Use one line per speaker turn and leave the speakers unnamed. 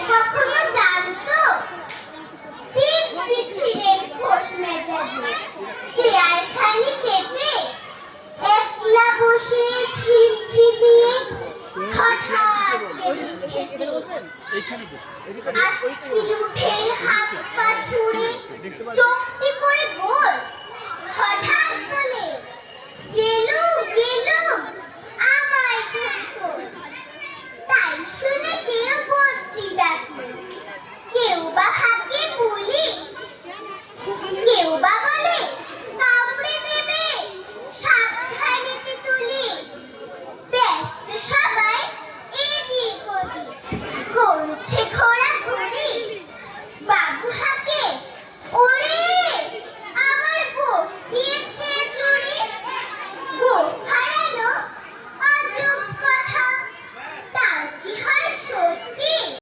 কখনো জানতো তিন পৃথিবীর খোঁজ মেজাজে চেয়ারখানি চেপে একলা বসে ঝিমঝিমিয়ে হঠাৎ উঠে হাত পা ছুড়ে চোখটি পড়ে গোল হঠাৎ বলে গেলুম গেলুম আমায় দুঃখ তাই শুনে কেউ বলছি ডাকে কেউ বা হাঁকে বলি কেউ বা বলে কামড়ে দেবে সাবধানেতে তুলি ব্যস্ত সবাই এদিক ওদিক করছে